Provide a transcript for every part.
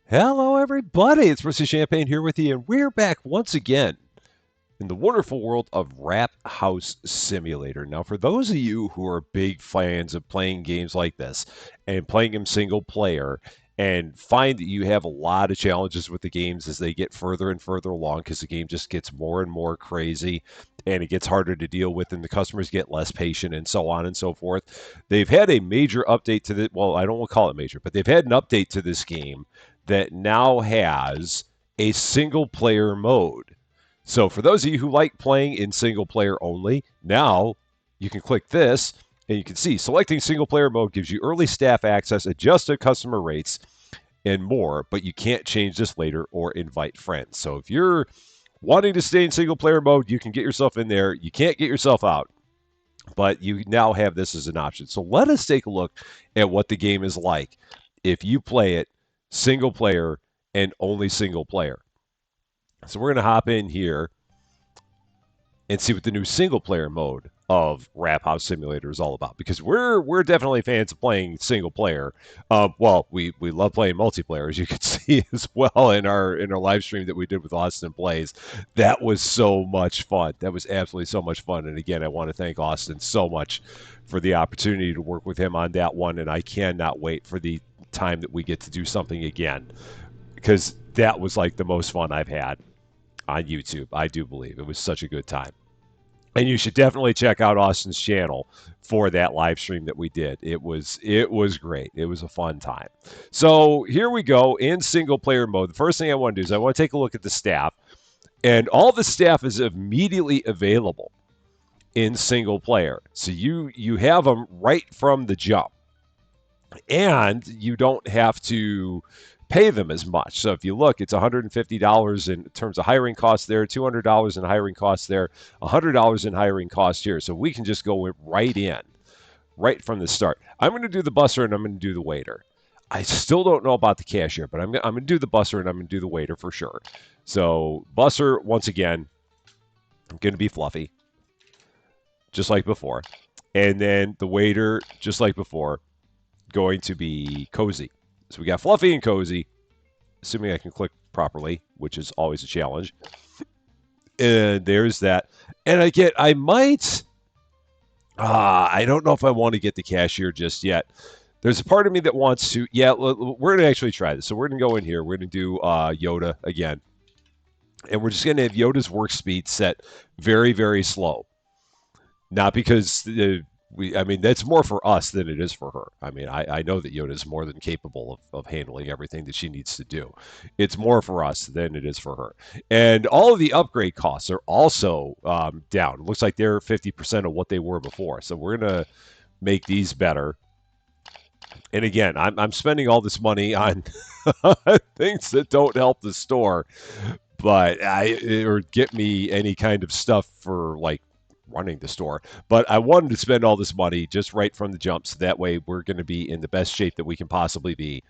Hello, everybody. It's Mr. Champagne here with you, and we're back once again in the wonderful world of Wrap House Simulator. Now, for those of you who are big fans of playing games like this and playing them single player, and find that you have a lot of challenges with the games as they get further and further along because the game just gets more and more crazy and it gets harder to deal with and the customers get less patient and so on and so forth. They've had a major update to the, well, I don't want to call it major, but they've had an update to this game that now has a single player mode. So for those of you who like playing in single player only, now you can click this and you can see selecting single player mode gives you early staff access, adjusted customer rates, and more, but you can't change this later or invite friends. So if you're wanting to stay in single player mode, you can get yourself in there. You can't get yourself out, but you now have this as an option. So let us take a look at what the game is like if you play it single player and only single player. So we're going to hop in here and see what the new single player mode of Wrap House Simulator is all about, because we're definitely fans of playing single player. Well, we love playing multiplayer, as you can see as well in our live stream that we did with Austin Plays. That was so much fun. That was absolutely so much fun. And again, I want to thank Austin so much for the opportunity to work with him on that one, and I cannot wait for the time that we get to do something again, because that was like the most fun I've had on YouTube. I do believe it was such a good time. And you should definitely check out Austin's channel for that live stream that we did. It was great. It was a fun time. So here we go in single player mode. The first thing I want to do is I want to take a look at the staff, and all the staff is immediately available in single player. So you have them right from the jump, and you don't have to pay them as much. So if you look, it's $150 in terms of hiring costs there, $200 in hiring costs there, $100 in hiring costs here. So we can just go right in, right from the start. I'm going to do the busser and I'm going to do the waiter. I still don't know about the cashier, but I'm going to do the busser and I'm going to do the waiter for sure. So busser, once again, I'm going to be fluffy, just like before. And then the waiter, just like before, going to be cozy. So we got fluffy and cozy, assuming I can click properly, which is always a challenge. And there's that. And I might, I don't know if I want to get the cashier just yet. There's a part of me that wants to, yeah, we're going to actually try this. So we're going to go in here. We're going to do Yoda again. And we're just going to have Yoda's work speed set very, very slow. Not because I mean, that's more for us than it is for her. I mean, I know that Yoda is more than capable of handling everything that she needs to do. It's more for us than it is for her. And all of the upgrade costs are also down. It looks like they're 50% of what they were before. So we're going to make these better. And again, I'm spending all this money on things that don't help the store, but or get me any kind of stuff for like running the store. But I wanted to spend all this money just right from the jump, so that way we're going to be in the best shape that we can possibly be,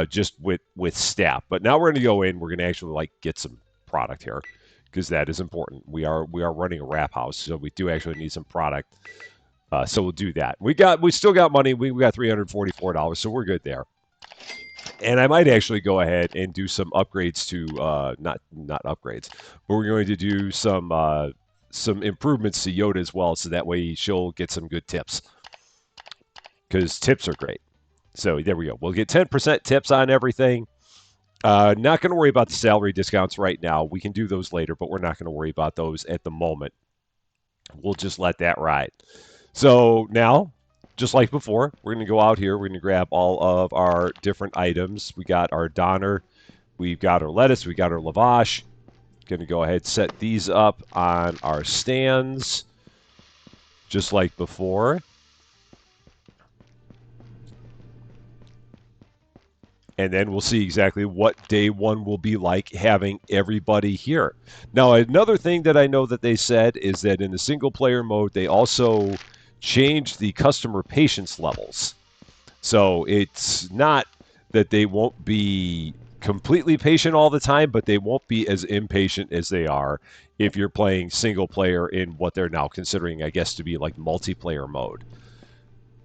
just with staff. But now we're going to go in. We're going to actually like get some product here, because that is important. We are running a wrap house, so we do actually need some product. So we'll do that. We still got money. We got $344, so we're good there. And I might actually go ahead and do some upgrades to not upgrades, but we're going to do some improvements to Yoda as well, so that way she'll get some good tips, because tips are great. So there we go. We'll get 10% tips on everything. Not going to worry about the salary discounts right now. We can do those later, but we're not going to worry about those at the moment. We'll just let that ride. So now, just like before, we're going to go out here. We're going to grab all of our different items. We got our Donner. We've got our lettuce. We got our lavash. Going to go ahead and set these up on our stands, just like before. And then we'll see exactly what day one will be like having everybody here. Now, another thing that I know that they said is that in the single player mode, they also changed the customer patience levels. So it's not that they won't be completely patient all the time, but they won't be as impatient as they are if you're playing single player in what they're now considering, I guess, to be like multiplayer mode.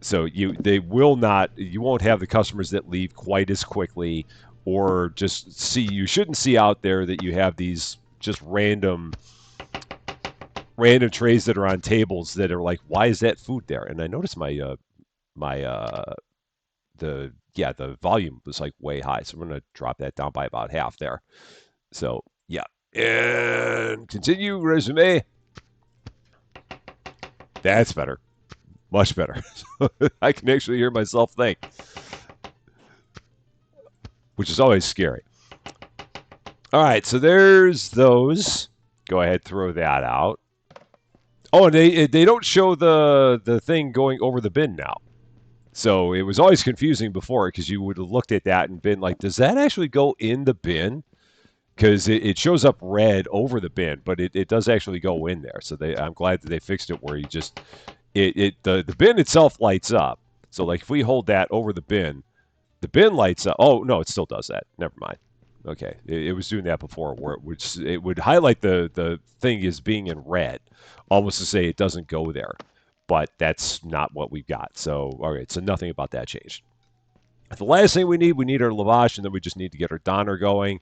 So you won't have the customers that leave quite as quickly, or just see, you shouldn't see out there that you have these just random trays that are on tables that are like, why is that food there? And I noticed my the volume was like way high, so I'm gonna drop that down by about half there. So yeah, and continue resume. That's better, much better. I can actually hear myself think, which is always scary. All right, so there's those. Go ahead, throw that out. Oh, and they don't show the thing going over the bin now. So it was always confusing before because you would have looked at that and been like, does that actually go in the bin? Because it shows up red over the bin, but it does actually go in there. So I'm glad that they fixed it where you just the bin itself lights up. So like if we hold that over the bin lights up. Oh no, it still does that. Never mind. Okay, it was doing that before, where it would highlight the thing as being in red, almost to say it doesn't go there. But that's not what we've got. So all right, so nothing about that changed. The last thing we need our lavash, and then we just need to get our donner going.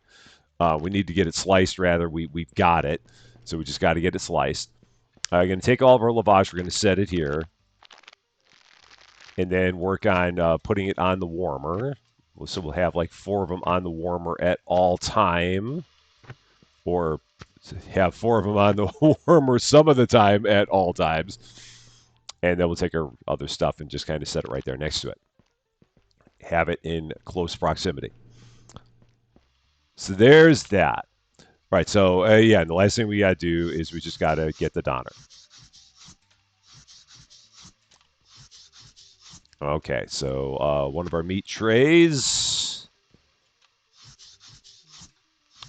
We need to get it sliced. Rather, we've got it, so we just got to get it sliced. I'm going to take all of our lavash. We're going to set it here, and then work on putting it on the warmer. So we'll have like 4 of them on the warmer at all time, or have 4 of them on the warmer some of the time at all times. And then we'll take our other stuff and just kind of set it right there next to it. Have it in close proximity. So there's that. All right, so yeah, and the last thing we got to do is we just got to get the donner. Okay, so one of our meat trays.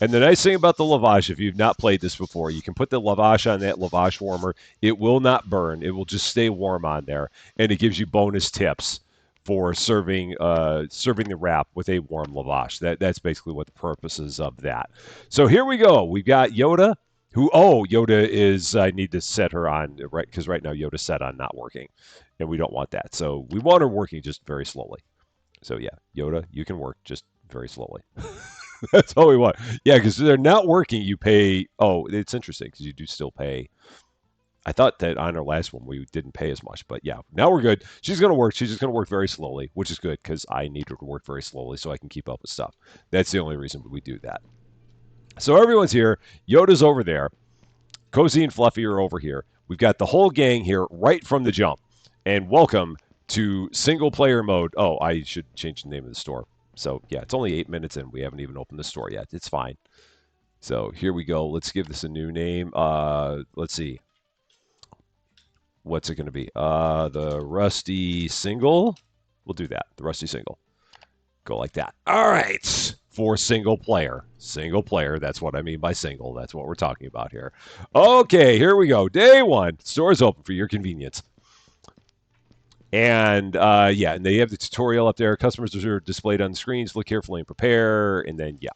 And the nice thing about the lavash, if you've not played this before, you can put the lavash on that lavash warmer. It will not burn. It will just stay warm on there, and it gives you bonus tips for serving the wrap with a warm lavash. That's basically what the purpose is of that. So here we go. We've got Yoda, Yoda is. I need to set her on right because right now Yoda's set on not working, and we don't want that. So we want her working just very slowly. So yeah, Yoda, you can work just very slowly. That's all we want. Yeah, because they're not working. You pay. Oh, it's interesting because you do still pay. I thought that on our last one we didn't pay as much, but yeah, now we're good. She's going to work. She's just going to work very slowly, which is good because I need her to work very slowly so I can keep up with stuff. That's the only reason we do that. So everyone's here. Yoda's over there. Cozy and Fluffy are over here. We've got the whole gang here right from the jump. And welcome to single player mode. Oh, I should change the name of the store. So yeah, it's only 8 minutes in. We haven't even opened the store yet. It's fine. So here we go. Let's give this a new name. Let's see. What's it going to be? The Rusty Single. We'll do that. The Rusty Single. Go like that. All right. For single player. Single player. That's what I mean by single. That's what we're talking about here. Okay, here we go. Day 1. Store's open for your convenience. And yeah, and they have the tutorial up there. Customers are displayed on the screens. Look carefully and prepare. And then, yeah.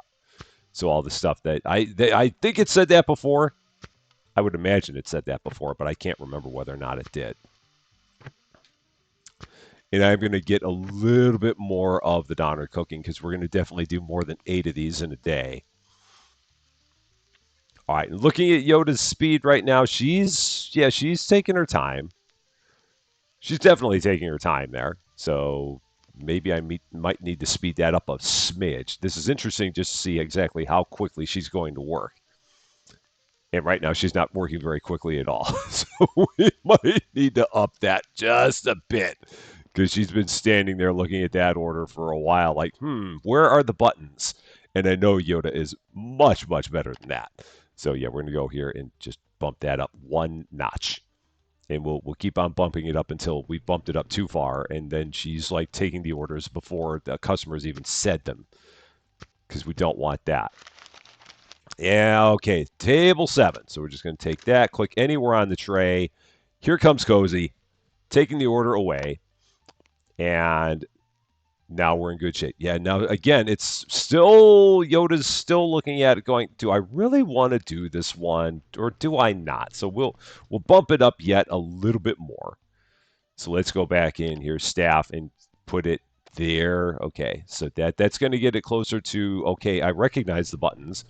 So all the stuff that I think it said that before. I would imagine it said that before, but I can't remember whether or not it did. And I'm going to get a little bit more of the donner cooking because we're going to definitely do more than 8 of these in a day. All right, looking at Yoda's speed right now, she's taking her time. She's definitely taking her time there. So maybe I might need to speed that up a smidge. This is interesting just to see exactly how quickly she's going to work. And right now, she's not working very quickly at all. So we might need to up that just a bit because she's been standing there looking at that order for a while, like, where are the buttons? And I know Yoda is much, much better than that. So yeah, we're going to go here and just bump that up 1 notch. And we'll keep on bumping it up until we've bumped it up too far. And then she's like taking the orders before the customers even said them because we don't want that. Yeah, okay, table 7. So we're just going to take that, click anywhere on the tray. Here comes Cozy, taking the order away. And now we're in good shape. Yeah, now, again, it's still, Yoda's still looking at it going, do I really want to do this one or do I not? So we'll bump it up yet a little bit more. So let's go back in here, staff, and put it there. Okay, so that's going to get it closer to, okay, I recognize the buttons,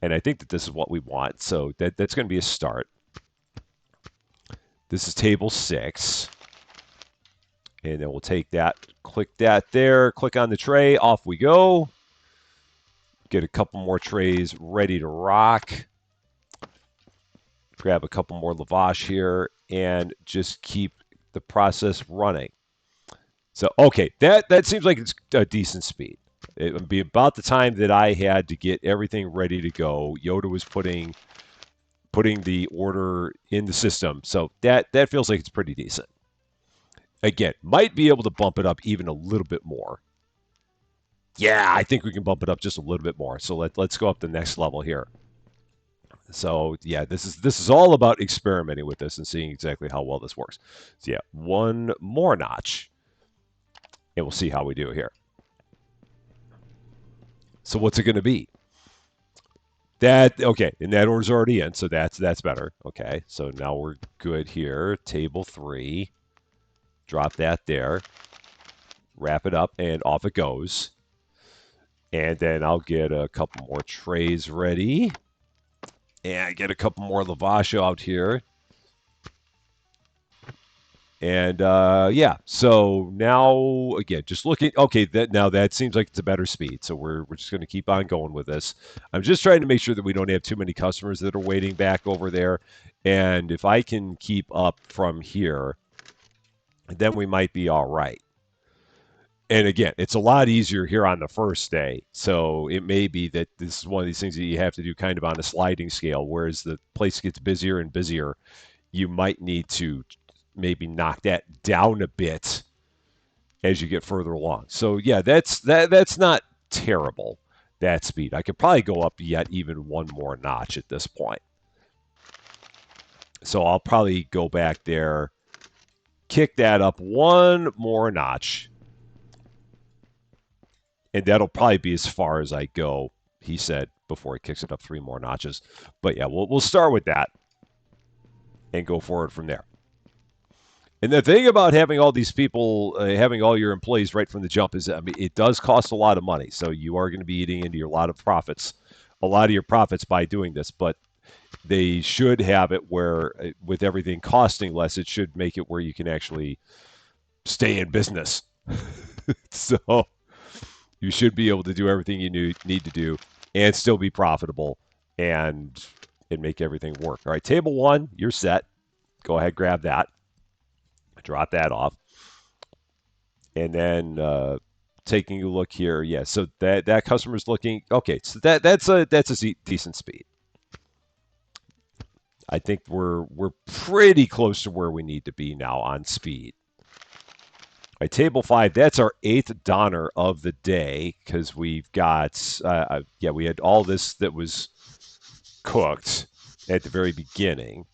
and I think that this is what we want. So that's going to be a start. This is table 6. And then we'll take that, click that there, click on the tray, off we go. Get a couple more trays ready to rock. Grab a couple more lavash here and just keep the process running. So, okay, that seems like it's a decent speed. It would be about the time that I had to get everything ready to go. Yoda was putting the order in the system. So that feels like it's pretty decent. Again, might be able to bump it up even a little bit more. Yeah, I think we can bump it up just a little bit more. So let's go up the next level here. So yeah, this is all about experimenting with this and seeing exactly how well this works. So yeah, one more notch, and we'll see how we do here. So what's it going to be? That okay, and that order's already in, so that's better. Okay, so now we're good here. Table 3, drop that there, wrap it up, and off it goes. And then I'll get a couple more trays ready. And get a couple more lavash out here. And yeah, so now again, just looking. Okay, now that seems like it's a better speed. So we're just going to keep on going with this. I'm just trying to make sure that we don't have too many customers that are waiting back over there. And if I can keep up from here, then we might be all right. And again, it's a lot easier here on the first day. So it may be that this is one of these things that you have to do kind of on a sliding scale, whereas the place gets busier and busier. You might need to maybe knock that down a bit as you get further along. So yeah, that's not terrible, that speed. I could probably go up yet even one more notch at this point. So I'll probably go back there, kick that up one more notch. And that'll probably be as far as I go, he said, before he kicks it up 3 more notches. But yeah, we'll start with that and go forward from there. And the thing about having all these people, having all your employees right from the jump is, I mean, it does cost a lot of money. So you are going to be eating into a lot of your profits by doing this. But they should have it where, with everything costing less, it should make it where you can actually stay in business. So you should be able to do everything you need to do and still be profitable and make everything work. All right, table 1, you're set. Go ahead, grab that. Drop that off. And then taking a look here, yeah, so that customer's looking, okay, so that's a decent speed. I think we're pretty close to where we need to be now on speed. All right, table 5, that's our 8th Donner of the day because we've got, we had all this that was cooked at the very beginning.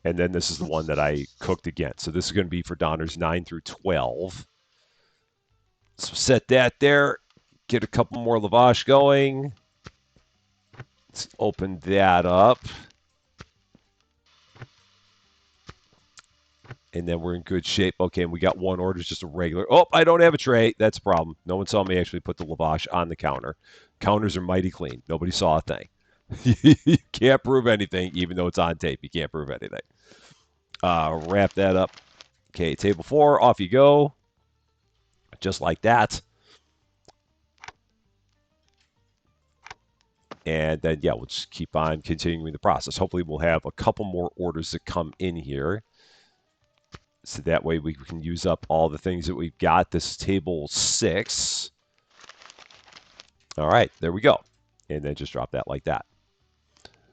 And then this is the one that I cooked again. So this is going to be for Donners 9 through 12. So set that there. Get a couple more lavash going. Let's open that up. And then we're in good shape. Okay, and we got one order, just a regular. Oh, I don't have a tray. That's a problem. No one saw me actually put the lavash on the counter. Counters are mighty clean. Nobody saw a thing. You can't prove anything, even though it's on tape. You can't prove anything. Wrap that up. Okay, table 4, off you go. Just like that. And then, yeah, we'll just keep on continuing the process. Hopefully we'll have a couple more orders that come in here. So that way we can use up all the things that we've got. This is table 6. All right, there we go. And then just drop that like that.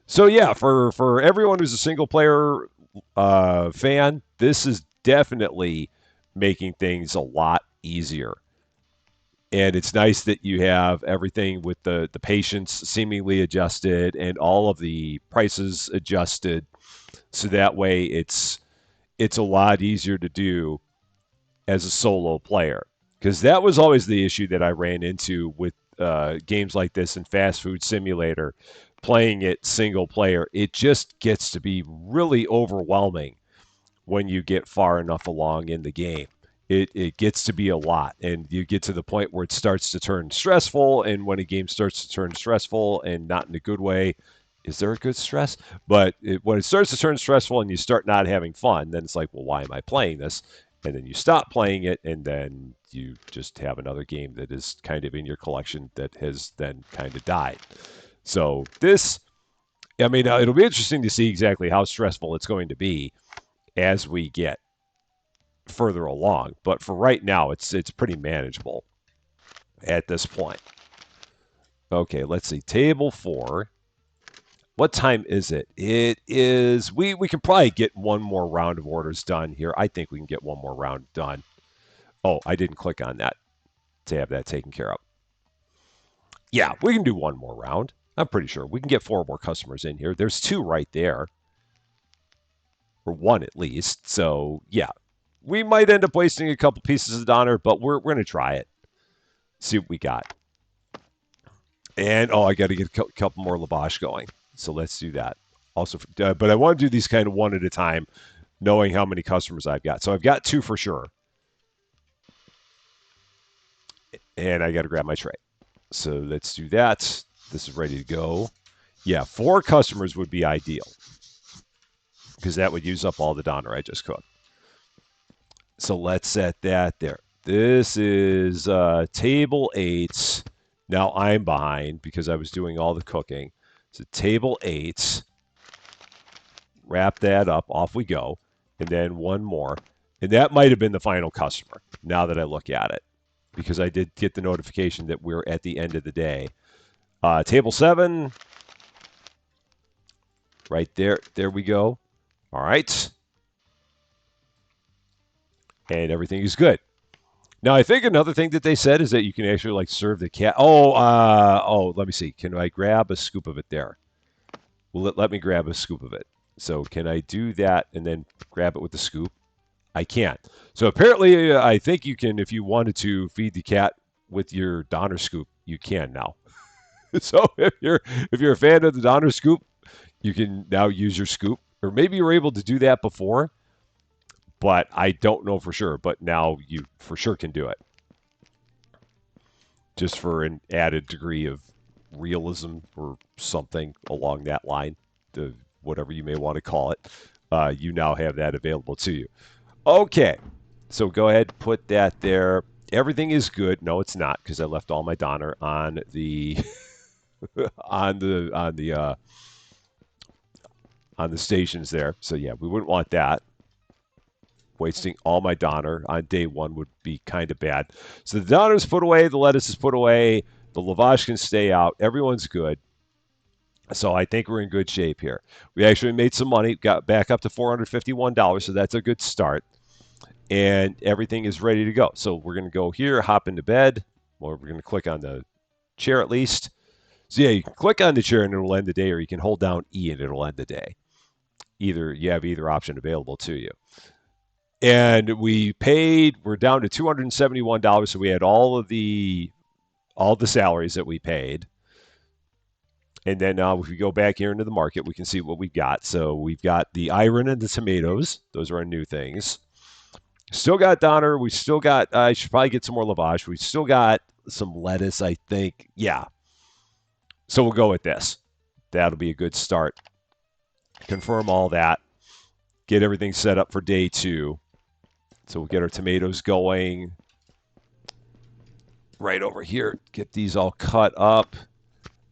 So yeah, for everyone who's a single player fan, this is definitely making things a lot easier. And it's nice that you have everything with the patience seemingly adjusted and all of the prices adjusted. So that way it's a lot easier to do as a solo player. Because that was always the issue that I ran into with games like this in Fast Food Simulator. Playing it single player, it just gets to be really overwhelming when you get far enough along in the game. it gets to be a lot, and you get to the point where it starts to turn stressful. And when a game starts to turn stressful, and not in a good way, is there a good stress? But when it starts to turn stressful and you start not having fun, then it's like, well, why am I playing this? And then you stop playing it, and then you just have another game that is kind of in your collection that has then kind of died. So this, I mean, it'll be interesting to see exactly how stressful it's going to be as we get further along. But for right now, it's pretty manageable at this point. Okay, let's see. Table 4. What time is it? It is. We can probably get one more round of orders done here. I think we can get one more round done. Oh, I didn't click on that to have that taken care of. Yeah, we can do one more round. I'm pretty sure we can get 4 more customers in here. There's 2 right there, or 1 at least. So yeah, we might end up wasting a couple pieces of Donner, but we're going to try it. See what we got. And oh, I got to get a couple more lavash going. So let's do that. Also, but I want to do these kind of one at a time, knowing how many customers I've got. So I've got 2 for sure. And I got to grab my tray. So let's do that. This is ready to go. Yeah, 4 customers would be ideal, because that would use up all the Donner I just cooked. So let's set that there. This is table 8. Now I'm behind because I was doing all the cooking. So table 8. Wrap that up. Off we go. And then 1 more. And that might have been the final customer, now that I look at it, because I did get the notification that we're at the end of the day. Table 7. Right there. There we go. All right. And everything is good. Now, I think another thing that they said is that you can actually like serve the cat. Oh, let me see. Can I grab a scoop of it there? Well, let me grab a scoop of it. So can I do that and then grab it with the scoop? I can't. So apparently, I think you can, if you wanted to feed the cat with your Donner scoop, you can now. So if you're a fan of the Donner scoop, you can now use your scoop. Or maybe you were able to do that before, but I don't know for sure. But now you for sure can do it, just for an added degree of realism or something along that line, whatever you may want to call it. You now have that available to you. Okay, so go ahead, put that there. Everything is good. No, it's not, because I left all my Donner on the on the stations there. So yeah, we wouldn't want that. Wasting all my Donner on day 1 would be kind of bad. So the Donner is put away, the lettuce is put away, the lavash can stay out. Everyone's good. So I think we're in good shape here. We actually made some money, got back up to $451, so that's a good start. And everything is ready to go. So we're going to go here, hop into bed, or we're going to click on the chair at least. So yeah, you can click on the chair and it'll end the day, or you can hold down E and it'll end the day. You have either option available to you. And we're down to $271, so we had all the salaries that we paid. And then if we go back here into the market, we can see what we've got. So we've got the iron and the tomatoes. Those are our new things. Still got Donner. We still got, I should probably get some more lavash. We still got some lettuce, I think. Yeah. So we'll go with this. That'll be a good start. Confirm all that. Get everything set up for day 2. So we'll get our tomatoes going right over here. Get these all cut up.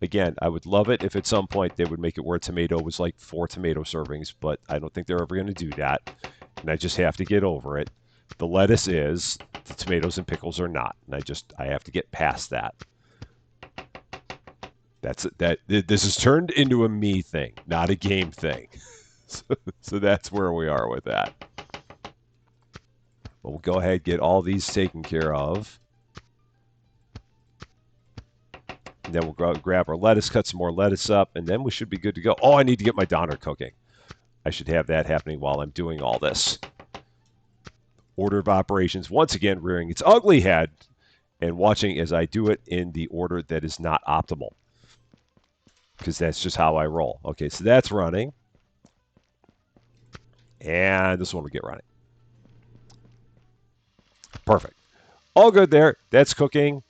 Again, I would love it if at some point they would make it where tomato was like 4 tomato servings, but I don't think they're ever going to do that. And I just have to get over it. The lettuce is, the tomatoes and pickles are not. And I have to get past that. This has turned into a me thing, not a game thing. So that's where we are with that. But we'll go ahead and get all these taken care of. And then we'll grab our lettuce, cut some more lettuce up, and then we should be good to go. Oh, I need to get my Donner cooking. I should have that happening while I'm doing all this. Order of operations, once again, rearing its ugly head and watching as I do it in the order that is not optimal, because that's just how I roll. Okay, so that's running. And this one will get running. Perfect. All good there. That's cooking.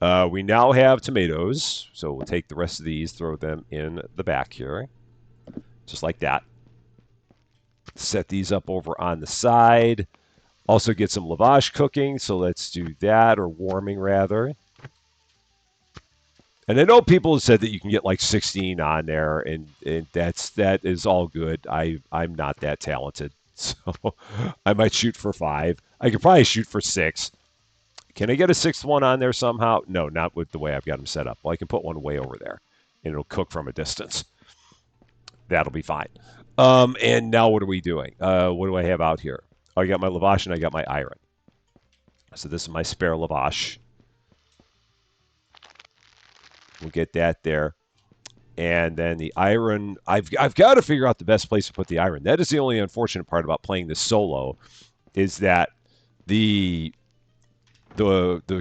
We now have tomatoes, so we'll take the rest of these, throw them in the back here, just like that. Set these up over on the side. Also get some lavash cooking, so let's do that, or warming rather. And I know people have said that you can get like 16 on there, and that is all good. I'm not that talented, so I might shoot for 5. I could probably shoot for 6. Can I get a 6th one on there somehow? No, not with the way I've got them set up. Well, I can put one way over there, and it'll cook from a distance. That'll be fine. And now what are we doing? What do I have out here? Oh, I got my lavash and I got my iron. So this is my spare lavash. We'll get that there. And then the iron, I've got to figure out the best place to put the iron. That is the only unfortunate part about playing this solo, is that the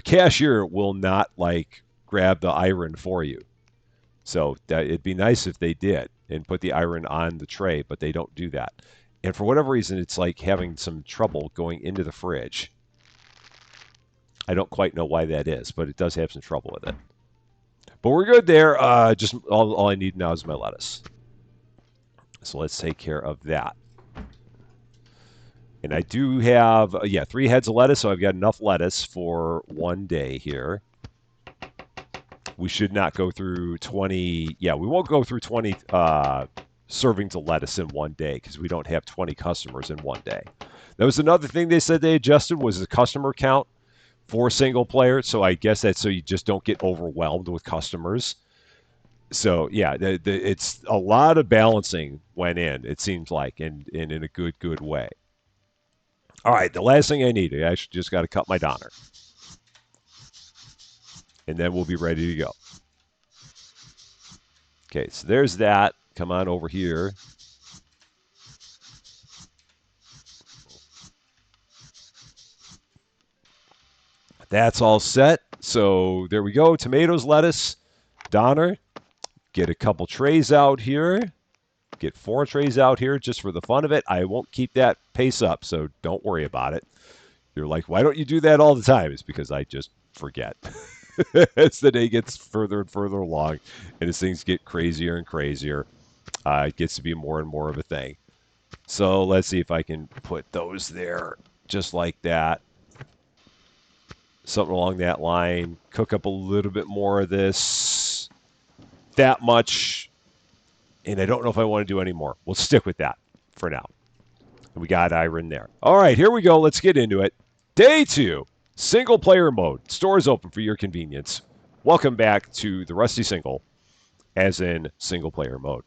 cashier will not like grab the iron for you. So it'd be nice if they did and put the iron on the tray, but they don't do that. And for whatever reason, it's like having some trouble going into the fridge. I don't quite know why that is, but it does have some trouble with it. But we're good there. Just all I need now is my lettuce. So let's take care of that. And I do have, 3 heads of lettuce, so I've got enough lettuce for one day here. We should not go through 20, we won't go through 20 servings of lettuce in one day because we don't have 20 customers in one day. That was another thing they said they adjusted, was the customer count for single player. So I guess that's so you just don't get overwhelmed with customers. So yeah, it's a lot of balancing went in, it seems like, and in a good way. All right, the last thing I need, I actually just got to cut my donner. And then we'll be ready to go. Okay, so there's that. Come on over here. That's all set. So there we go. Tomatoes, lettuce, donner. Get a couple trays out here. Get 4 trays out here just for the fun of it. I won't keep that pace up, so don't worry about it. You're like, why don't you do that all the time? It's because I just forget. As the day gets further and further along, and as things get crazier and crazier, it gets to be more and more of a thing. So let's see if I can put those there just like that. Something along that line. Cook up a little bit more of this. That much. And I don't know if I want to do any more. We'll stick with that for now. We got iron there. All right, here we go. Let's get into it. Day 2, single player mode. Stores open for your convenience. Welcome back to the Rusty Single, as in single player mode.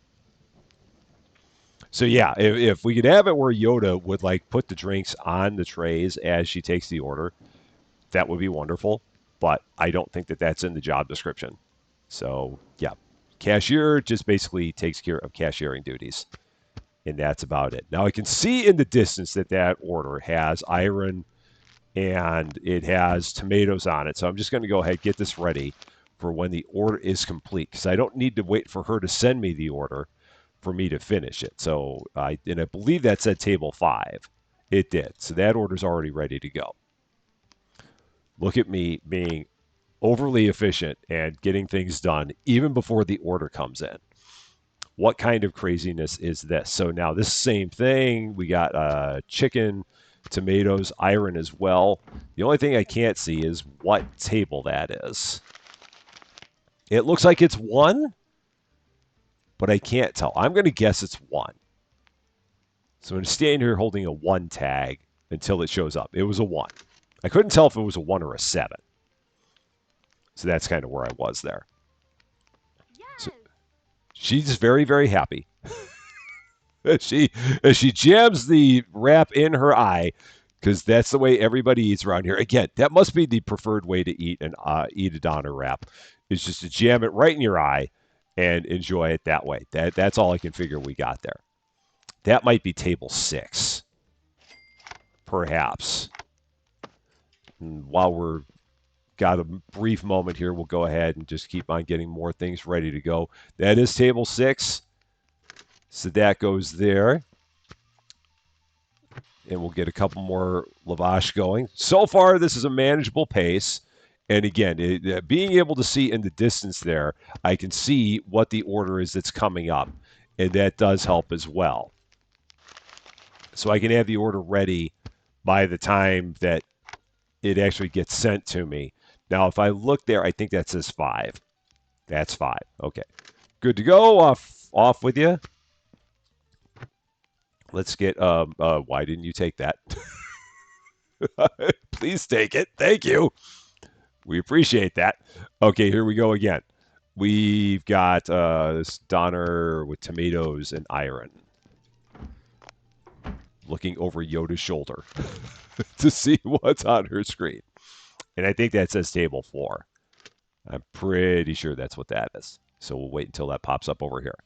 So yeah, if we could have it where Yoda would like put the drinks on the trays as she takes the order, that would be wonderful. But I don't think that that's in the job description. So yeah. Cashier just basically takes care of cashiering duties, and that's about it. Now I can see in the distance that order has iron and it has tomatoes on it. So I'm just going to go ahead and get this ready for when the order is complete, because I don't need to wait for her to send me the order for me to finish it. So I believe that said table 5. It did. So that order's already ready to go. Look at me being overly efficient and getting things done even before the order comes in. What kind of craziness is this? So now this same thing, we got chicken, tomatoes, iron as well. The only thing I can't see is what table that is. It looks like it's 1, but I can't tell. I'm going to guess it's 1. So I'm going to stand here holding a 1 tag until it shows up. It was a 1. I couldn't tell if it was a 1 or a 7. So that's kind of where I was there. Yes. So she's very, very happy. as she jams the wrap in her eye, because that's the way everybody eats around here. Again, that must be the preferred way to eat a donner wrap, is just to jam it right in your eye and enjoy it that way. That's all I can figure we got there. That might be table 6, perhaps. And while we're got a brief moment here, we'll go ahead and just keep on getting more things ready to go. That is table 6. So that goes there. and we'll get a couple more lavash going. So far, this is a manageable pace. And again, being able to see in the distance there, I can see what the order is that's coming up. And that does help as well. So I can have the order ready by the time that it actually gets sent to me. Now, if I look there, I think that says 5. That's 5. Okay. Good to go. Off with you. Let's get, why didn't you take that? Please take it. Thank you. We appreciate that. Okay, here we go again. We've got this Donner with tomatoes and iron. Looking over Yoda's shoulder to see what's on her screen. And I think that says table 4. I'm pretty sure that's what that is. So we'll wait until that pops up over here.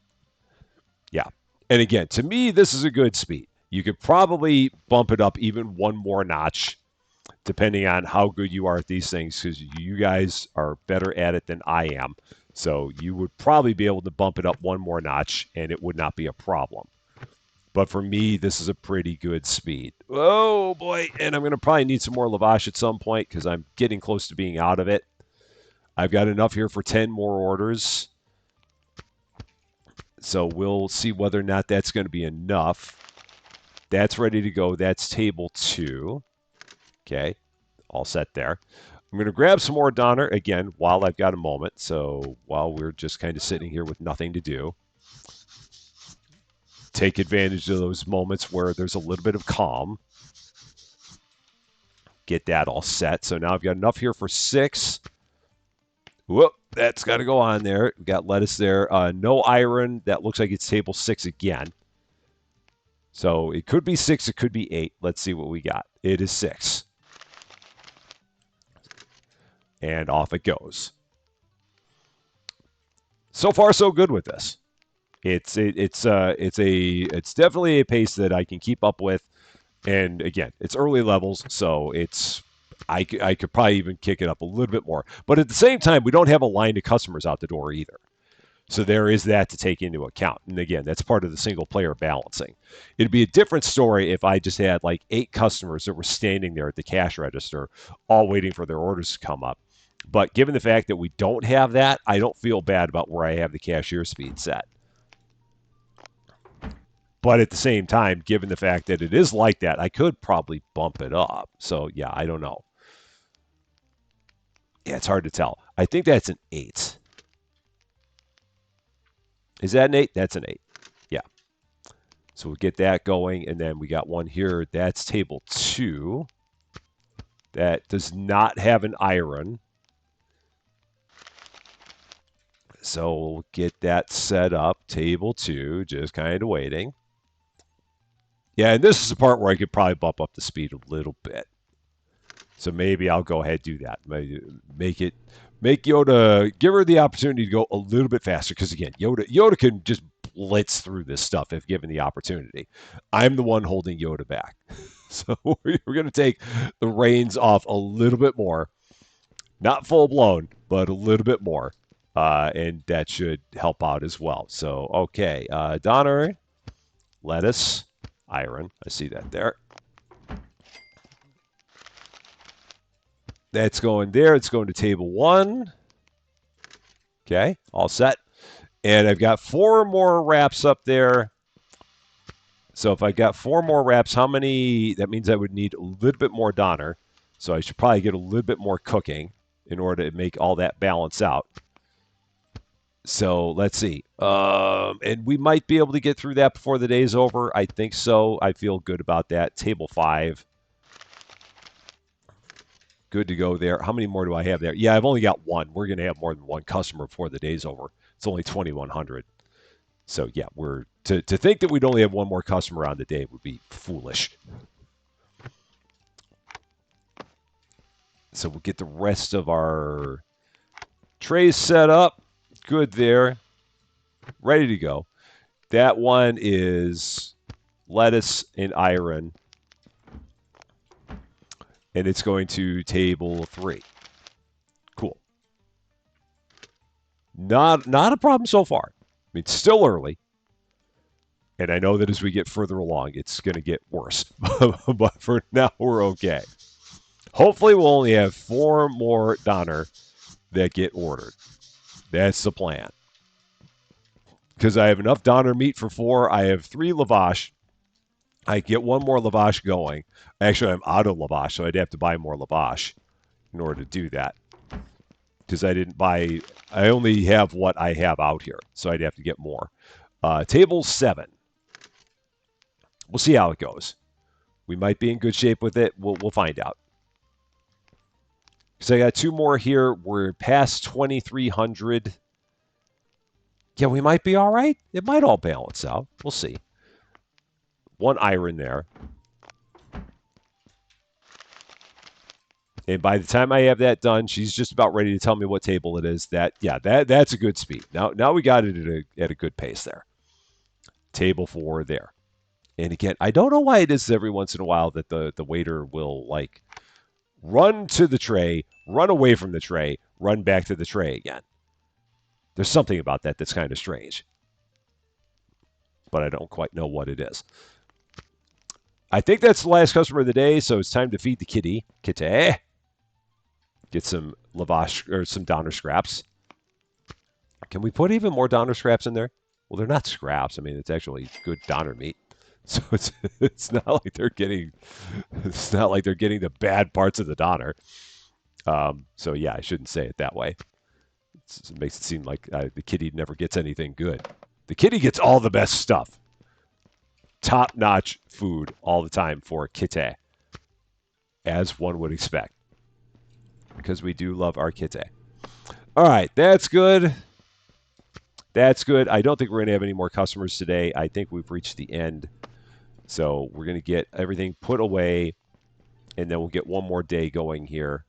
Yeah. And again, to me, this is a good speed. You could probably bump it up even one more notch, depending on how good you are at these things, because you guys are better at it than I am. So you would probably be able to bump it up one more notch, and it would not be a problem. But for me, this is a pretty good speed. Oh, boy. And I'm going to probably need some more lavash at some point because I'm getting close to being out of it. I've got enough here for 10 more orders. So we'll see whether or not that's going to be enough. That's ready to go. That's table 2. Okay. All set there. I'm going to grab some more Donner again while I've got a moment. So while we're just kind of sitting here with nothing to do, take advantage of those moments where there's a little bit of calm. Get that all set. So now I've got enough here for 6. Whoop, that's got to go on there. We've got lettuce there. No iron. That looks like it's table 6 again. So it could be 6. It could be 8. Let's see what we got. It is 6. And off it goes. So far, so good with this. It's definitely a pace that I can keep up with, and again, it's early levels, so I could probably even kick it up a little bit more. But at the same time, we don't have a line of customers out the door either, so there is that to take into account. And again, that's part of the single player balancing. It'd be a different story if I just had like 8 customers that were standing there at the cash register, all waiting for their orders to come up. But given the fact that we don't have that, I don't feel bad about where I have the cashier speed set. But at the same time, given the fact that it is like that, I could probably bump it up. So, yeah, I don't know. Yeah, it's hard to tell. I think that's an 8. Is that an 8? That's an 8. Yeah. So we'll get that going. And then we got one here. That's table 2. That does not have an iron. So we'll get that set up. Table 2, just kind of waiting. Yeah, and this is the part where I could probably bump up the speed a little bit. So maybe I'll go ahead and do that. Make Yoda, give her the opportunity to go a little bit faster. Because again, Yoda can just blitz through this stuff if given the opportunity. I'm the one holding Yoda back. So we're going to take the reins off a little bit more. Not full blown, but a little bit more. And that should help out as well. So, okay. Donner, lettuce, iron. I see that there. That's going there. It's going to table 1. Okay, all set. And I've got 4 more wraps up there. So if I got 4 more wraps, how many? That means I would need a little bit more Donner. So I should probably get a little bit more cooking in order to make all that balance out. So let's see. And we might be able to get through that before the day's over. I think so. I feel good about that. Table 5. Good to go there. How many more do I have there? Yeah, I've only got 1. We're going to have more than 1 customer before the day's over. It's only 2,100. So, yeah, to think that we'd only have 1 more customer on the day would be foolish. So we'll get the rest of our trays set up. Good there. Ready to go. That one is lettuce and iron. And it's going to table 3. Cool. Not a problem so far. I mean, it's still early. And I know that as we get further along, it's going to get worse. But for now, we're okay. Hopefully, we'll only have 4 more Donner that get ordered. That's the plan. Because I have enough Donner meat for 4. I have 3 lavash. I get 1 more lavash going. Actually, I'm out of lavash, so I'd have to buy more lavash in order to do that. Because I only have what I have out here, so I'd have to get more. Table 7. We'll see how it goes. We might be in good shape with it. We'll find out. So I got 2 more here. We're past 2,300. Yeah, we might be all right. It might all balance out. We'll see. 1 iron there. And by the time I have that done, she's just about ready to tell me what table it is. That's a good speed. Now we got it at a good pace there. Table 4 there. And again, I don't know why it is every once in a while that the waiter will like run to the tray, run away from the tray, run back to the tray again. There's something about that that's kind of strange. But I don't quite know what it is. I think that's the last customer of the day, so it's time to feed the kitty. Kitty. Get some lavash or some Donner scraps. Can we put even more Donner scraps in there? Well, they're not scraps. I mean, it's actually good Donner meat. So it's not like they're getting the bad parts of the Donner. So yeah, I shouldn't say it that way. It makes it seem like the kitty never gets anything good. The kitty gets all the best stuff. Top-notch food all the time for kitty, as one would expect, because we do love our kitty. All right, that's good. That's good. I don't think we're going to have any more customers today. I think we've reached the end. So we're going to get everything put away, and then we'll get 1 more day going here.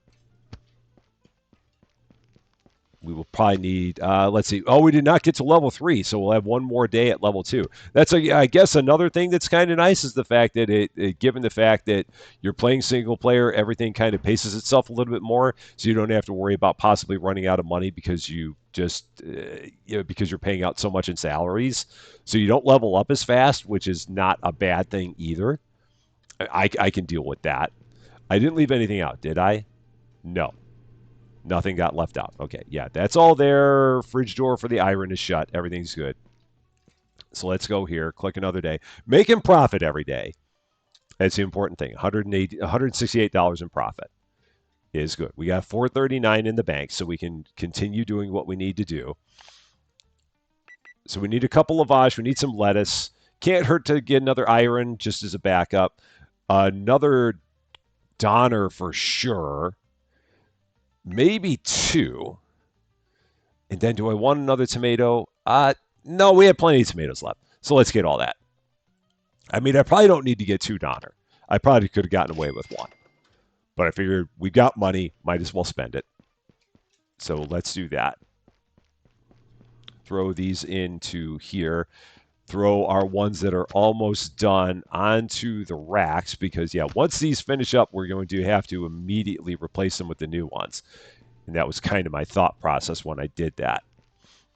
We will probably need, let's see. Oh, we did not get to level 3, so we'll have 1 more day at level 2. That's, I guess, another thing that's kind of nice is the fact that given the fact that you're playing single player, everything kind of paces itself a little bit more, so you don't have to worry about possibly running out of money because you just, because you're paying out so much in salaries. So you don't level up as fast, which is not a bad thing either. I can deal with that. I didn't leave anything out, did I? No. Nothing got left out. Okay, yeah, that's all there. Fridge door for the iron is shut. Everything's good. So let's go here. Click another day. Making profit every day. That's the important thing. $168 in profit is good. We got $439 in the bank, so we can continue doing what we need to do. So we need a couple of lavash. We need some lettuce. Can't hurt to get another iron just as a backup. Another Donner for sure. Maybe 2. And then do I want another tomato? No, we have plenty of tomatoes left. So let's get all that. I mean, I probably don't need to get 2 Donner. I probably could have gotten away with 1. But I figured we got money, might as well spend it. So let's do that. Throw these into here. Throw our ones that are almost done onto the racks because, yeah, once these finish up, we're going to have to immediately replace them with the new ones. And that was kind of my thought process when I did that.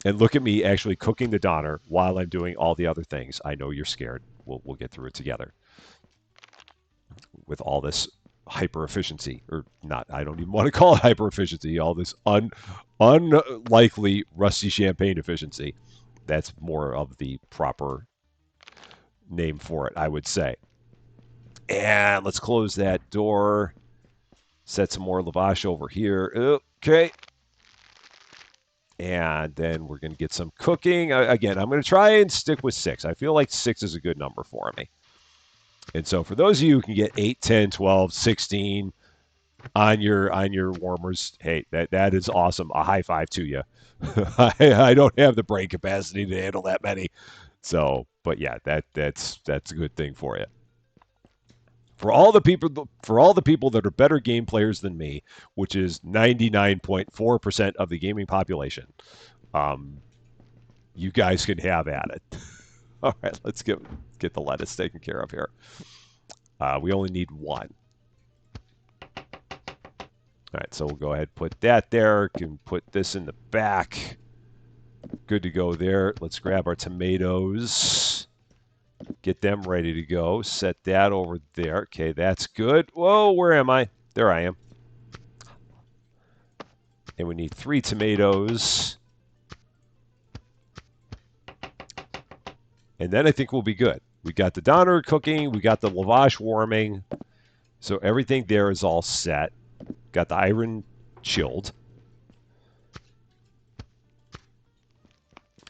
And look at me actually cooking the Donner while I'm doing all the other things. I know you're scared. We'll get through it together. With all this hyper efficiency, or not, I don't even want to call it hyper efficiency, all this unlikely rusty champagne efficiency. That's more of the proper name for it, I would say. And let's close that door. Set some more lavash over here. Okay. And then we're going to get some cooking. Again, I'm going to try and stick with 6. I feel like 6 is a good number for me. And so for those of you who can get 8, 10, 12, 16 on your warmers, hey, that is awesome. A high five to you. I don't have the brain capacity to handle that many. So, but yeah, that's a good thing for you. For all the people that are better game players than me, which is 99.4% of the gaming population, you guys can have at it. All right, let's get the lettuce taken care of here. We only need 1. All right, so we'll go ahead and put that there. Can put this in the back. Good to go there. Let's grab our tomatoes. Get them ready to go. Set that over there. Okay, that's good. Whoa, where am I? There I am. And we need 3 tomatoes. And then I think we'll be good. We got the doner cooking. We got the lavash warming. So everything there is all set. Got the iron chilled.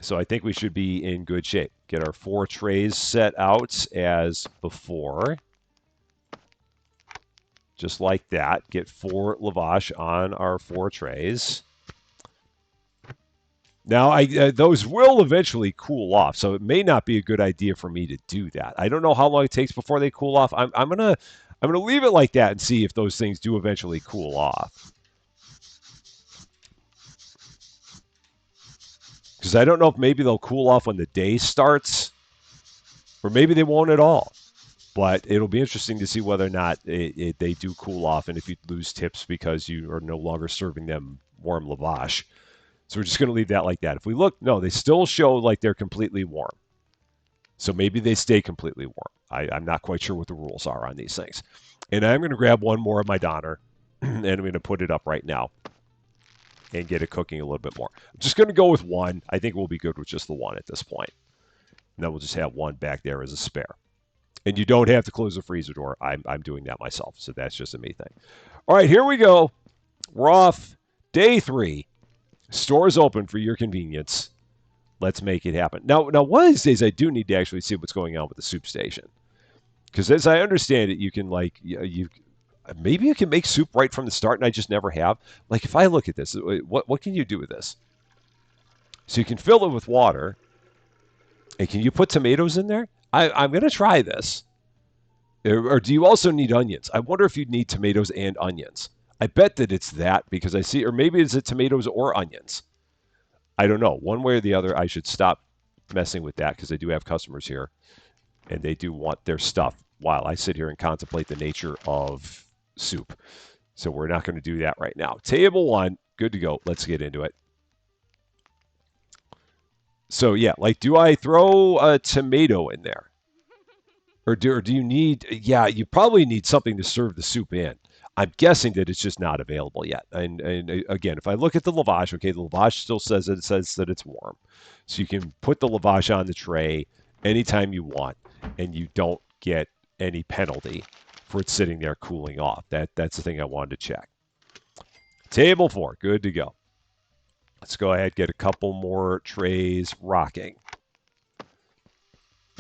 So I think we should be in good shape. Get our 4 trays set out as before. Just like that. Get 4 lavash on our 4 trays. Now, those will eventually cool off, so it may not be a good idea for me to do that. I don't know how long it takes before they cool off. I'm gonna leave it like that and see if those things do eventually cool off. Because I don't know if maybe they'll cool off when the day starts, or maybe they won't at all. But it'll be interesting to see whether or not they do cool off, and if you lose tips because you are no longer serving them warm lavash. So we're just going to leave that like that. If we look, no, they still show like they're completely warm. So maybe they stay completely warm. I'm not quite sure what the rules are on these things. And I'm going to grab one more of my doner, and I'm going to put it up right now and get it cooking a little bit more. I'm just going to go with 1. I think we'll be good with just the 1 at this point. And then we'll just have 1 back there as a spare. And you don't have to close the freezer door. I'm doing that myself, so that's just a me thing. All right, here we go. We're off day 3. Store's open for your convenience. Let's make it happen. Now, one of these days, I do need to actually see what's going on with the soup station. Because as I understand it, you can, like, maybe you can make soup right from the start, and I just never have. Like, if I look at this, what can you do with this? So you can fill it with water. And can you put tomatoes in there? I'm going to try this. Or do you also need onions? I wonder if you'd need tomatoes and onions. I bet that it's that because I see, or maybe is it tomatoes or onions? I don't know. One way or the other, I should stop messing with that because I do have customers here and they do want their stuff while I sit here and contemplate the nature of soup. So we're not going to do that right now. Table 1, good to go. Let's get into it. So yeah, like, do I throw a tomato in there? Or do you need, yeah, you probably need something to serve the soup in. I'm guessing that it's just not available yet. And again, if I look at the lavash, okay, the lavash still says that it's warm. So you can put the lavash on the tray anytime you want, and you don't get any penalty for it sitting there cooling off. That's the thing I wanted to check. Table 4, good to go. Let's go ahead and get a couple more trays rocking.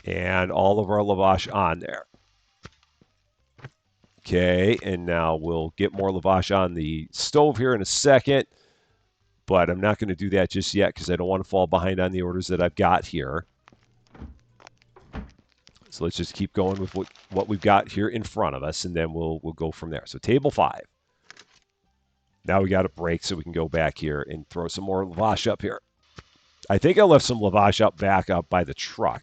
And all of our lavash on there. Okay, and now we'll get more lavash on the stove here in a second, but I'm not going to do that just yet because I don't want to fall behind on the orders that I've got here. So let's just keep going with what we've got here in front of us, and then we'll go from there. So table 5. Now we got a break so we can go back here and throw some more lavash up here. I think I left some lavash back up by the truck.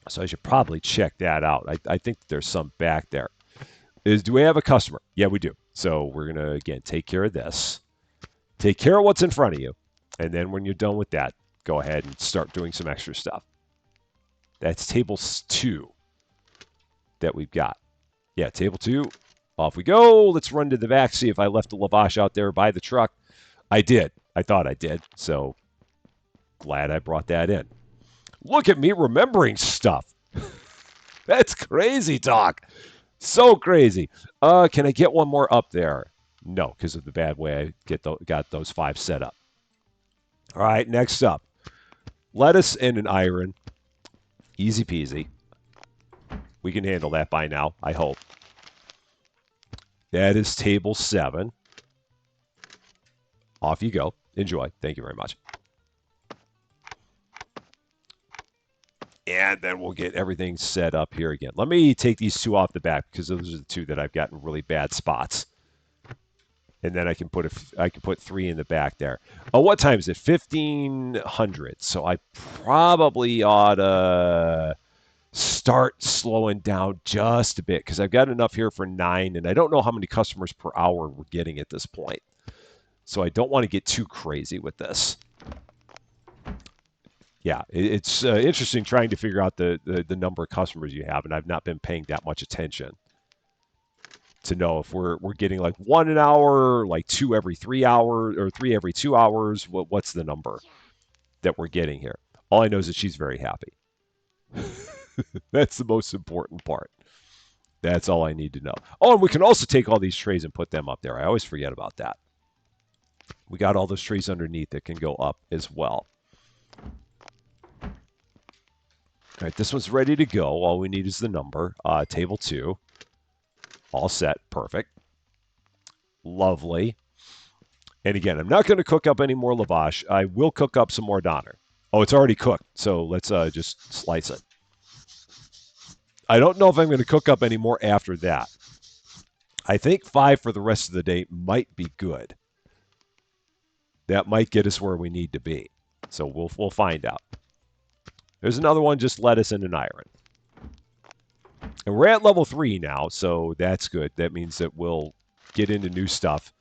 So I should probably check that out. I think there's some back there. Do we have a customer? Yeah, we do. So we're going to, again, take care of this. Take care of what's in front of you. And then when you're done with that, go ahead and start doing some extra stuff. That's table 2 that we've got. Yeah, table 2. Off we go. Let's run to the back, see if I left the lavash out there by the truck. I did. I thought I did. So glad I brought that in. Look at me remembering stuff. That's crazy talk. So crazy. Can I get one more up there? No, because of the bad way I got those 5 set up. All right, next up. Lettuce and an iron. Easy peasy. We can handle that by now, I hope. That is table 7. Off you go. Enjoy. Thank you very much. And then we'll get everything set up here again. Let me take these 2 off the back because those are the 2 that I've got in really bad spots. And then I can put 3 in the back there. Oh, what time is it? 1500. So I probably ought to start slowing down just a bit because I've got enough here for 9, and I don't know how many customers per hour we're getting at this point. So I don't want to get too crazy with this. Yeah, it's interesting trying to figure out the number of customers you have, and I've not been paying that much attention to know if we're getting like 1 an hour, like 2 every 3 hours, or 3 every 2 hours. What's the number that we're getting here? All I know is that she's very happy. That's the most important part. That's all I need to know. Oh, and we can also take all these trays and put them up there. I always forget about that. We got all those trays underneath that can go up as well. All right, this one's ready to go. All we need is the number. Table 2. All set. Perfect. Lovely. And again, I'm not going to cook up any more lavash. I will cook up some more Donner. Oh, it's already cooked. So let's just slice it. I don't know if I'm going to cook up any more after that. I think 5 for the rest of the day might be good. That might get us where we need to be. So we'll find out. There's another one, just lettuce and an iron. And we're at level 3 now, so that's good. That means that we'll get into new stuff.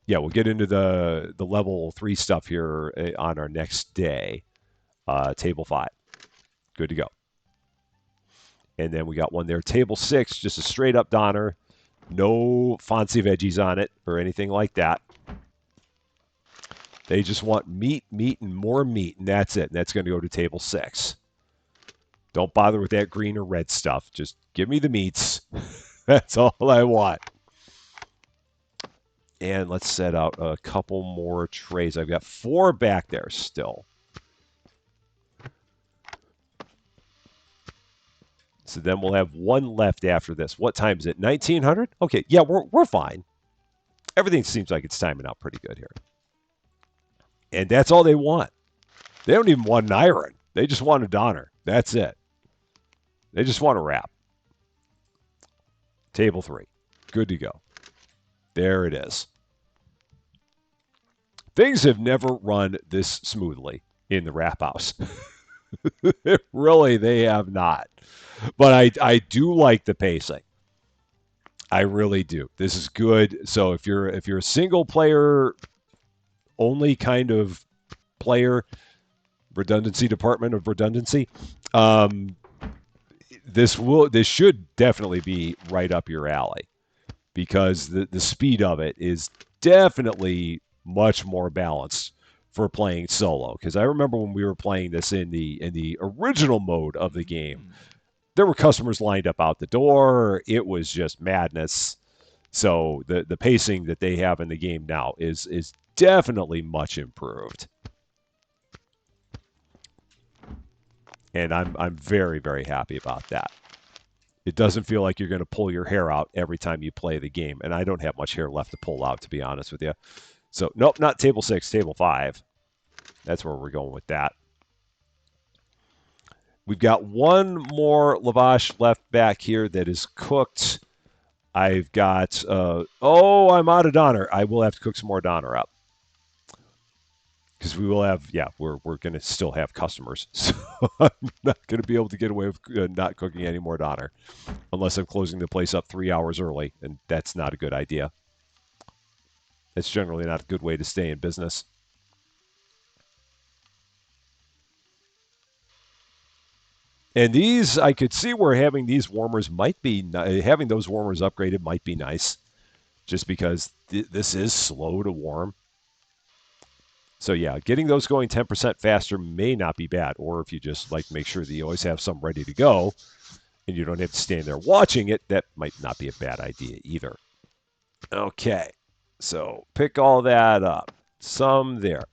Yeah, we'll get into the level 3 stuff here on our next day. Table 5. Good to go. And then we got one there. Table 6, just a straight up Donner. No fancy veggies on it or anything like that. They just want meat, meat, and more meat, and that's it. And that's going to go to table 6. Don't bother with that green or red stuff. Just give me the meats. That's all I want. And let's set out a couple more trays. I've got 4 back there still. So then we'll have 1 left after this. What time is it? 1900? Okay, yeah, we're fine. Everything seems like it's timing out pretty good here. And that's all they want. They don't even want an iron. They just want a Donner. That's it. They just want a wrap. Table 3. Good to go. There it is. Things have never run this smoothly in the wrap house. Really, they have not. But I do like the pacing. I really do. This is good. So if you're a single player only kind of player, redundancy department of redundancy, this should definitely be right up your alley, because the speed of it is definitely much more balanced for playing solo. Because I remember when we were playing this in the original mode of the game, there were customers lined up out the door. It was just madness. So the pacing that they have in the game now is definitely much improved. And I'm very, very happy about that. It doesn't feel like you're going to pull your hair out every time you play the game. And I don't have much hair left to pull out, to be honest with you. So, nope, not table 6, table 5. That's where we're going with that. We've got 1 more lavash left back here that is cooked. I've got, I'm out of Donner. I will have to cook some more Donner up. Because we will have, we're going to still have customers. So I'm not going to be able to get away with not cooking any more Donner. Unless I'm closing the place up 3 hours early. And that's not a good idea. It's generally not a good way to stay in business. And these, I could see where having these warmers might be, having those warmers upgraded might be nice. Just because this is slow to warm. So yeah, getting those going 10% faster may not be bad. Or if you just like make sure that you always have some ready to go and you don't have to stand there watching it, that might not be a bad idea either. Okay, so pick all that up. Some there.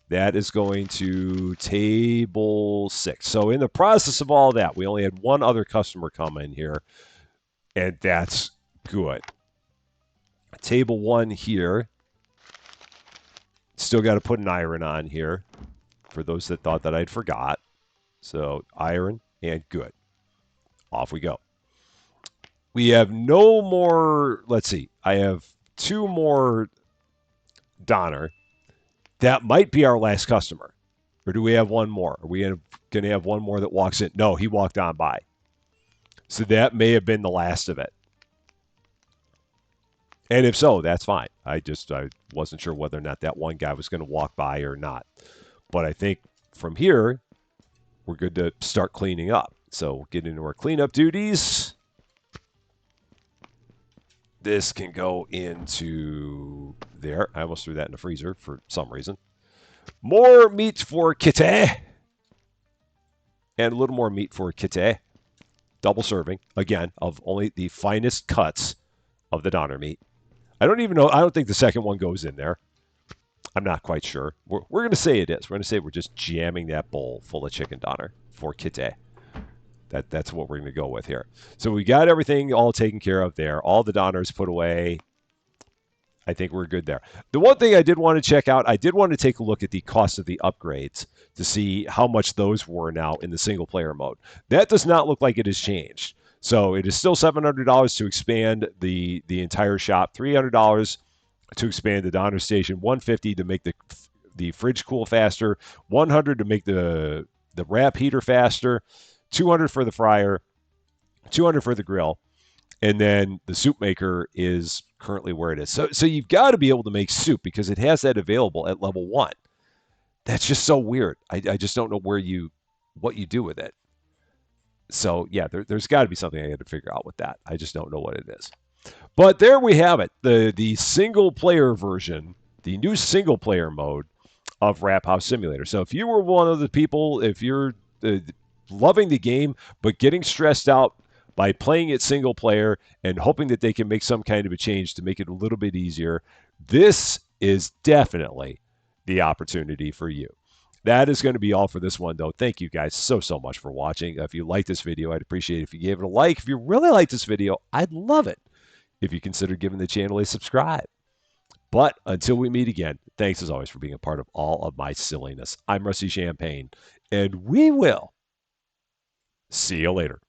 That is going to table 6. So in the process of all that, we only had 1 other customer come in here, and that's good. Table 1 here. Still got to put an iron on here for those that thought that I'd forgot. So iron and good. Off we go. We have no more, let's see. I have 2 more Donner. That might be our last customer. Or do we have 1 more? Are we going to have 1 more that walks in? No, he walked on by. So that may have been the last of it. And if so, that's fine. I wasn't sure whether or not that one guy was going to walk by or not. But I think from here, we're good to start cleaning up. So we'll get into our cleanup duties. This can go into there. I almost threw that in the freezer for some reason. More meat for Kitty. And a little more meat for Kitty. Double serving, again, of only the finest cuts of the Donner meat. I don't even know. I don't think the second one goes in there. I'm not quite sure. We're going to say it is. We're going to say we're just jamming that bowl full of chicken Donner for Kitty. That's what we're going to go with here. So we got everything all taken care of there. All the Donners put away. I think we're good there. The one thing I did want to check out, I did want to take a look at the cost of the upgrades to see how much those were now in the single player mode. That does not look like it has changed. So it is still $700 to expand the entire shop, $300 to expand the Donner station, $150 to make the fridge cool faster, $100 to make the wrap heater faster, $200 for the fryer, $200 for the grill. And then the soup maker is currently where it is. So you've got to be able to make soup because it has that available at level 1. That's just so weird. I just don't know what you do with it. So yeah, there's got to be something I had to figure out with that. I just don't know what it is. But there we have it. The single player version, the new single player mode of Wrap House Simulator. So if you were one of the people, if you're loving the game but getting stressed out by playing it single player and hoping that they can make some kind of a change to make it a little bit easier, this is definitely the opportunity for you. That is going to be all for this one, though. Thank you guys so much for watching. If you like this video, I'd appreciate it if you gave it a like. If you really like this video, I'd love it if you consider giving the channel a subscribe. But until we meet again, thanks as always for being a part of all of my silliness. I'm Rusty Champagne, and we will see you later.